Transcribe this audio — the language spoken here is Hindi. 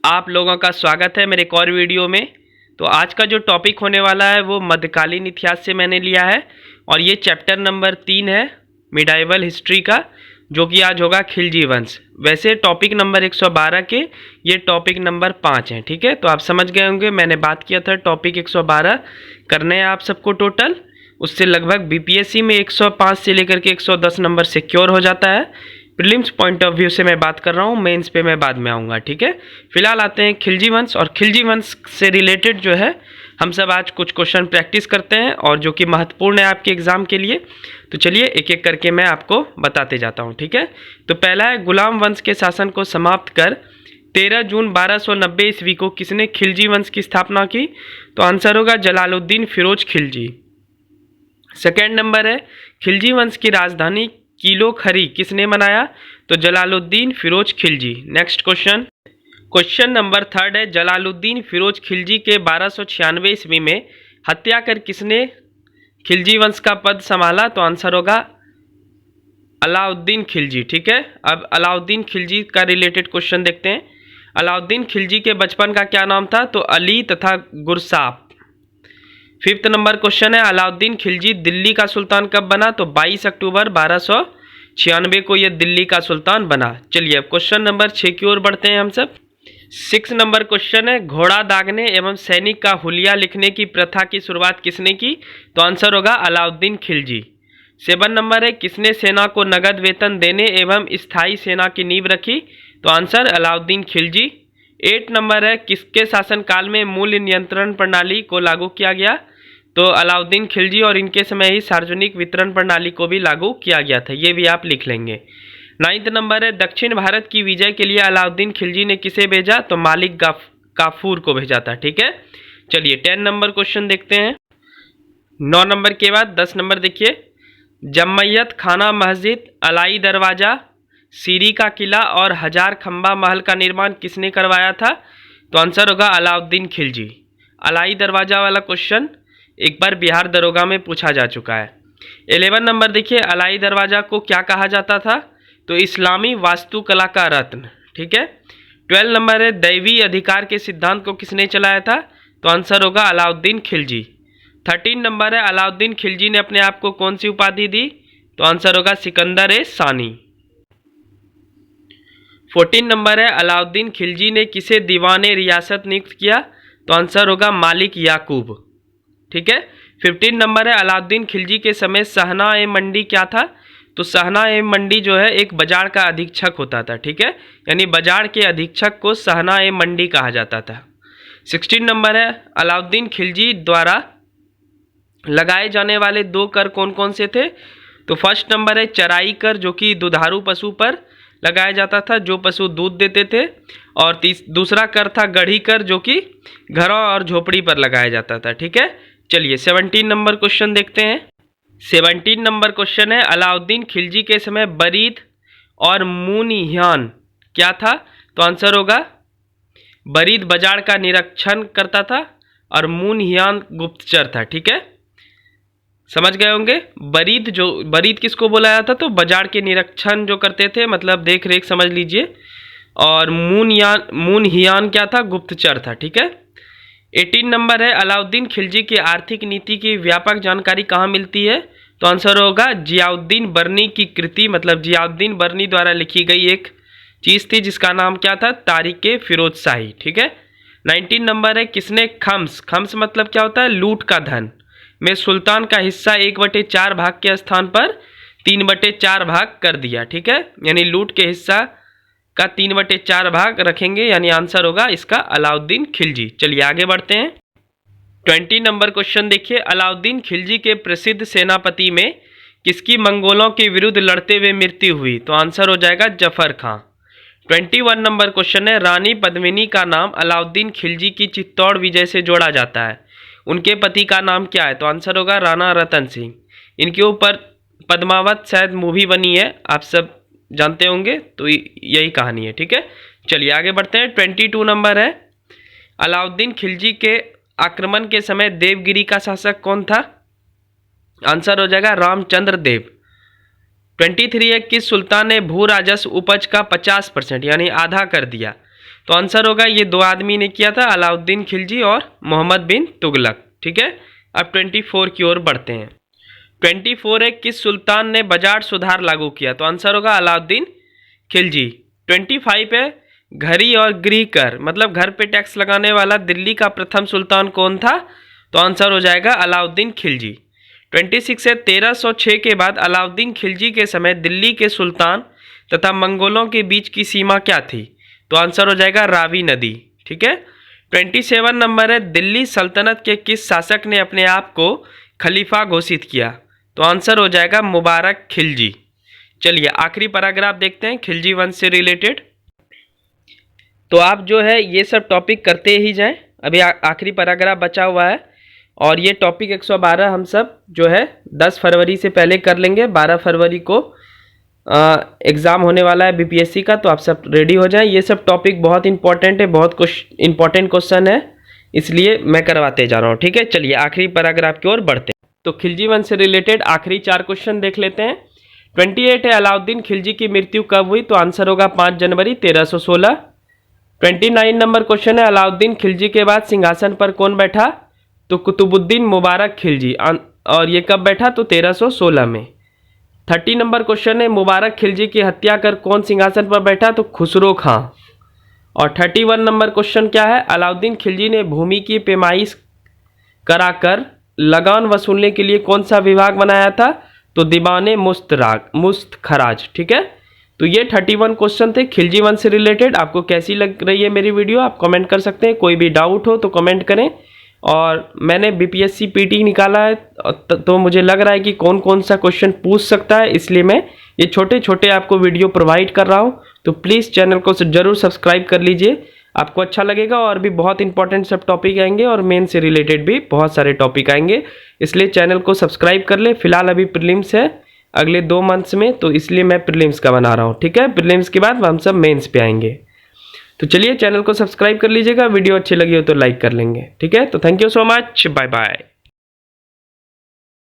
आप लोगों का स्वागत है मेरे एक और वीडियो में। तो आज का जो टॉपिक होने वाला है वो मध्यकालीन इतिहास से मैंने लिया है और ये चैप्टर नंबर 3 है मिडाइवल हिस्ट्री का, जो कि आज होगा खिलजी वंश। वैसे टॉपिक नंबर 112 के ये टॉपिक नंबर 5 है। ठीक है, तो आप समझ गए होंगे, मैंने बात किया था टॉपिक 112 करने हैं आप सबको टोटल। उससे लगभग बीपीएससी में 105 से लेकर के 110 नंबर सिक्योर हो जाता है। प्रीलिम्स पॉइंट ऑफ व्यू से मैं बात कर रहा हूँ, मेंस पे मैं बाद में आऊँगा। ठीक है, फिलहाल आते हैं खिलजी वंश, और खिलजी वंश से रिलेटेड जो है हम सब आज कुछ क्वेश्चन प्रैक्टिस करते हैं और जो कि महत्वपूर्ण है आपके एग्जाम के लिए। तो चलिए एक एक करके मैं आपको बताते जाता हूँ। ठीक है, तो पहला है गुलाम वंश के शासन को समाप्त कर 13 जून 1290 ईस्वी को किसने खिलजी वंश की स्थापना की? तो आंसर होगा जलालुद्दीन फिरोज खिलजी। सेकेंड नंबर है खिलजी वंश की राजधानी किलो खरी किसने बनाया? तो Jalaluddin Firoz Khilji. Next question number third है जलालुद्दीन फिरोज खिलजी के 1296 ईस्वी में हत्या कर किसने खिलजी वंश का पद संभाला? तो आंसर होगा अलाउद्दीन खिलजी। ठीक है, अब अलाउद्दीन खिलजी का रिलेटेड क्वेश्चन देखते हैं। अलाउद्दीन खिलजी के बचपन का क्या नाम था? तो अली तथा गुरसाप। फिफ्थ नंबर क्वेश्चन है अलाउद्दीन खिलजी दिल्ली का सुल्तान कब बना? तो 22 अक्टूबर 1296 को यह दिल्ली का सुल्तान बना। चलिए अब क्वेश्चन नंबर 6 की ओर बढ़ते हैं हम सब। 6 नंबर क्वेश्चन है घोड़ा दागने एवं सैनिक का हुलिया लिखने की प्रथा की शुरुआत किसने की? तो आंसर होगा अलाउद्दीन खिलजी। 7 नंबर है किसने सेना को नगद वेतन देने एवं स्थायी सेना की नींव रखी? तो आंसर अलाउद्दीन खिलजी। 8 नंबर है किसके शासनकाल में मूल्य नियंत्रण प्रणाली को लागू किया गया? तो अलाउद्दीन खिलजी, और इनके समय ही सार्वजनिक वितरण प्रणाली को भी लागू किया गया था, ये भी आप लिख लेंगे। 9th नंबर है दक्षिण भारत की विजय के लिए अलाउद्दीन खिलजी ने किसे भेजा? तो मालिक काफूर को भेजा था। ठीक है, चलिए 10 नंबर क्वेश्चन देखते हैं। 9 नंबर के बाद 10 नंबर देखिए। जम्मैयत खाना मस्जिद, अलाई दरवाजा, सीरी का किला और हजार खंबा महल का निर्माण किसने करवाया था? तो आंसर होगा अलाउद्दीन खिलजी। अलाई दरवाजा वाला क्वेश्चन एक बार बिहार दरोगा में पूछा जा चुका है। 11 नंबर देखिए अलाई दरवाजा को क्या कहा जाता था? तो इस्लामी वास्तुकला का रत्न। ठीक है, 12 नंबर है दैवी अधिकार के सिद्धांत को किसने चलाया था? तो आंसर होगा अलाउद्दीन खिलजी। 13 नंबर है अलाउद्दीन खिलजी ने अपने आप को कौन सी उपाधि दी? तो आंसर होगा सिकंदर ए सानी। 14 नंबर है अलाउद्दीन खिलजी ने किसे दीवाने रियासत नियुक्त किया? तो आंसर होगा मालिक याकूब। ठीक है, 15 नंबर है अलाउद्दीन खिलजी के समय सहना ए मंडी क्या था? तो सहना ए मंडी जो है एक बाजार का अधीक्षक होता था। ठीक है, यानी बाजार के अधीक्षक को सहना ए मंडी कहा जाता था। 16 नंबर है अलाउद्दीन खिलजी द्वारा लगाए जाने वाले 2 कर कौन कौन से थे? तो फर्स्ट नंबर है चराई कर, जो कि दुधारू पशु पर लगाया जाता था, जो पशु दूध देते थे। और दूसरा कर था गढ़ी कर, जो कि घरों और झोपड़ी पर लगाया जाता था। ठीक है, चलिए 17 नंबर क्वेश्चन देखते हैं। 17 नंबर क्वेश्चन है अलाउद्दीन खिलजी के समय बरीद और मुनियान क्या था? तो आंसर होगा बरीद बाजार का निरीक्षण करता था और मुनियान गुप्तचर था। ठीक है, समझ गए होंगे। बरीद किसको बोला जाता? तो बाजार के निरीक्षण जो करते थे, मतलब देख रेख समझ लीजिए। और मुनियान क्या था? गुप्तचर था। ठीक है, 18 नंबर है अलाउद्दीन खिलजी की आर्थिक नीति की व्यापक जानकारी कहाँ मिलती है? तो आंसर होगा जियाउद्दीन बर्नी की कृति, मतलब जियाउद्दीन बर्नी द्वारा लिखी गई एक चीज़ थी जिसका नाम क्या था? तारीख़ फिरोज शाही। ठीक है, 19 नंबर है किसने खम्स मतलब क्या होता है? लूट का धन में सुल्तान का हिस्सा 1/4 भाग के स्थान पर 3/4 भाग कर दिया। ठीक है, यानी लूट के हिस्सा का 3/4 भाग रखेंगे, यानी आंसर होगा इसका अलाउद्दीन खिलजी। चलिए आगे बढ़ते हैं। 20 नंबर क्वेश्चन देखिए अलाउद्दीन खिलजी के प्रसिद्ध सेनापति में किसकी मंगोलों के विरुद्ध लड़ते हुए मृत्यु हुई? तो आंसर हो जाएगा जफर खां। 21 नंबर क्वेश्चन है रानी पद्मिनी का नाम अलाउद्दीन खिलजी की चित्तौड़ विजय से जोड़ा जाता है, उनके पति का नाम क्या है? तो आंसर होगा राणा रतन सिंह। इनके ऊपर पद्मावत शायद मूवी बनी है, आप सब जानते होंगे, तो यही कहानी है। ठीक है, चलिए आगे बढ़ते हैं। 22 नंबर है अलाउद्दीन खिलजी के आक्रमण के समय देवगिरी का शासक कौन था? आंसर हो जाएगा रामचंद्र देव। 23 है किस सुल्तान ने भू राजस्व उपज का 50% यानी आधा कर दिया? तो आंसर होगा ये दो आदमी ने किया था, अलाउद्दीन खिलजी और मोहम्मद बिन तुगलक। ठीक है, अब 24 की ओर बढ़ते हैं। 24 है, किस सुल्तान ने बाजार सुधार लागू किया? तो आंसर होगा अलाउद्दीन खिलजी। 25 है, घरी और गृह कर मतलब घर पे टैक्स लगाने वाला दिल्ली का प्रथम सुल्तान कौन था? तो आंसर हो जाएगा अलाउद्दीन खिलजी। 26 है, 1306 के बाद अलाउद्दीन खिलजी के समय दिल्ली के सुल्तान तथा मंगोलों के बीच की सीमा क्या थी? तो आंसर हो जाएगा रावी नदी। ठीक है। 27 नंबर है, दिल्ली सल्तनत के किस शासक ने अपने आप को खलीफा घोषित किया? तो आंसर हो जाएगा मुबारक खिलजी। चलिए आखिरी पैराग्राफ देखते हैं खिलजी वंश से रिलेटेड। तो आप जो है ये सब टॉपिक करते ही जाएं, अभी आखिरी पैराग्राफ बचा हुआ है और ये टॉपिक 112 हम सब जो है 10 फरवरी से पहले कर लेंगे। 12 फरवरी को एग्ज़ाम होने वाला है बीपीएससी का, तो आप सब रेडी हो जाएं। ये सब टॉपिक बहुत इंपॉर्टेंट है, बहुत कुछ इंपॉर्टेंट क्वेश्चन है, इसलिए मैं करवाते जा रहा हूँ। ठीक है, चलिए आखिरी पैराग्राफ की ओर बढ़ते हैं। तो खिलजी वंश से रिलेटेड आखिरी 4 क्वेश्चन देख लेते हैं। 28 है, अलाउद्दीन खिलजी की मृत्यु कब हुई? तो आंसर होगा 5 जनवरी 1316। 29 नंबर क्वेश्चन है, अलाउद्दीन खिलजी के बाद सिंहासन पर कौन बैठा? तो कुतुबुद्दीन मुबारक खिलजी, और ये कब बैठा? तो 1316 में। 30 नंबर क्वेश्चन है, मुबारक खिलजी की हत्या कर कौन सिंहासन पर बैठा? तो खुसरो खां। और 31 नंबर क्वेश्चन क्या है, अलाउद्दीन खिलजी ने भूमि की पैमाइश कराकर लगान वसूलने के लिए कौन सा विभाग बनाया था? तो दीवाने मुस्तखराज। ठीक है, तो ये 31 क्वेश्चन थे खिलजी वंश से रिलेटेड। आपको कैसी लग रही है मेरी वीडियो आप कमेंट कर सकते हैं, कोई भी डाउट हो तो कमेंट करें। और मैंने बीपीएससी पीटी निकाला है तो मुझे लग रहा है कि कौन कौन सा क्वेश्चन पूछ सकता है, इसलिए मैं ये छोटे छोटे आपको वीडियो प्रोवाइड कर रहा हूँ। तो प्लीज़ चैनल को जरूर सब्सक्राइब कर लीजिए, आपको अच्छा लगेगा। और भी बहुत इंपॉर्टेंट सब टॉपिक आएंगे और मेन से रिलेटेड भी बहुत सारे टॉपिक आएंगे, इसलिए चैनल को सब्सक्राइब कर ले। फिलहाल अभी प्रीलिम्स है अगले 2 मंथ्स में, तो इसलिए मैं प्रीलिम्स का बना रहा हूँ। ठीक है, प्रीलिम्स के बाद हम सब मेंस पे आएंगे। तो चलिए चैनल को सब्सक्राइब कर लीजिएगा, वीडियो अच्छी लगी हो तो लाइक कर लेंगे। ठीक है, तो thank you so much, bye bye.